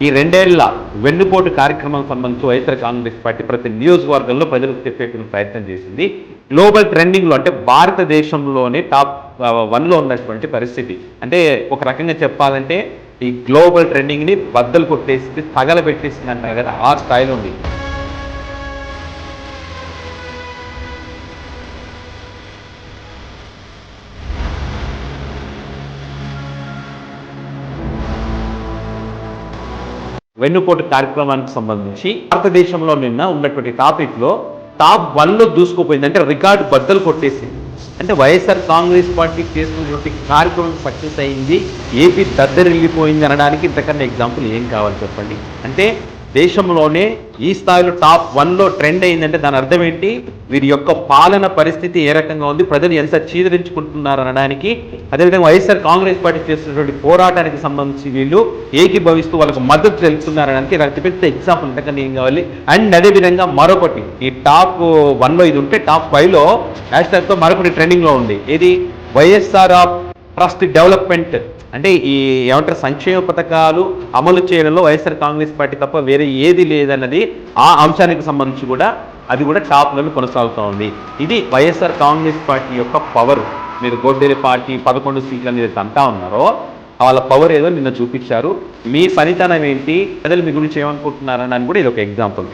ఈ 2 ఏళ్ల వెన్నుపోటు కార్యక్రమం సంబంధించి వైఎస్ఆర్ కాంగ్రెస్ పార్టీ ప్రతి నియోజకవర్గంలో ప్రజలకు చెప్పేటువంటి ప్రయత్నం చేసింది. గ్లోబల్ ట్రెండింగ్లో అంటే భారతదేశంలోనే టాప్ 1లో ఉన్నటువంటి పరిస్థితి. అంటే ఒక రకంగా చెప్పాలంటే ఈ గ్లోబల్ ట్రెండింగ్ని బద్దలు కొట్టేసి తగలబెట్టేసింది అంటారు కదా, ఆ స్థాయిలో ఉంది. వెన్నుపోటు కార్యక్రమానికి సంబంధించి భారతదేశంలో నిన్న ఉన్నటువంటి టాపిక్లో టాప్ 1లో దూసుకుపోయింది. అంటే రికార్డు బద్దలు కొట్టేసింది. అంటే వైఎస్ఆర్ కాంగ్రెస్ పార్టీ చేసినటువంటి కార్యక్రమం సక్సెస్ అయింది, ఏపీ దద్దరిల్లిపోయింది అనడానికి ఇంతకన్నా ఎగ్జాంపుల్ ఏం కావాలి చెప్పండి. అంటే దేశంలోనే ఈ స్థాయిలో టాప్ 1లో ట్రెండ్ అయిందంటే దాని అర్థం ఏంటి, వీరి యొక్క పాలన పరిస్థితి ఏ రకంగా ఉంది, ప్రజలు ఎంత చీదరించుకుంటున్నారు అనడానికి, అదేవిధంగా వైఎస్ఆర్ కాంగ్రెస్ పార్టీ చేస్తున్నటువంటి పోరాటానికి సంబంధించి వీళ్ళు ఏకీభవిస్తూ వాళ్ళకు మద్దతు తెలుపుతున్నారనడానికి నాకు పెద్ద ఎగ్జాంపుల్ ఇంతకన్నా ఏం కావాలి. అండ్ అదేవిధంగా మరొకటి, ఈ టాప్ 1లో ఇది ఉంటే టాప్ 5లో హ్యాష్ట్యాగ్తో మరొకటి ట్రెండింగ్లో ఉంది. ఏది, వైఎస్ఆర్ ట్రస్ట్ డెవలప్మెంట్. అంటే ఈ ఏమంటారు, సంక్షేమ పథకాలు అమలు చేయడంలో వైఎస్ఆర్ కాంగ్రెస్ పార్టీ తప్ప వేరే ఏది లేదన్నది ఆ అంశానికి సంబంధించి కూడా అది కూడా టాప్లలో కొనసాగుతూ ఉంది. ఇది వైఎస్ఆర్ కాంగ్రెస్ పార్టీ యొక్క పవర్. మీరు గోడ్డేరి పార్టీ 11 సీట్లు అనేది అంటా ఉన్నారో వాళ్ళ పవర్ ఏదో నిన్న చూపించారు. మీ పనితనం ఏంటి, ప్రజలు మీ గురించి ఏమనుకుంటున్నారని కూడా ఇది ఒక ఎగ్జాంపుల్.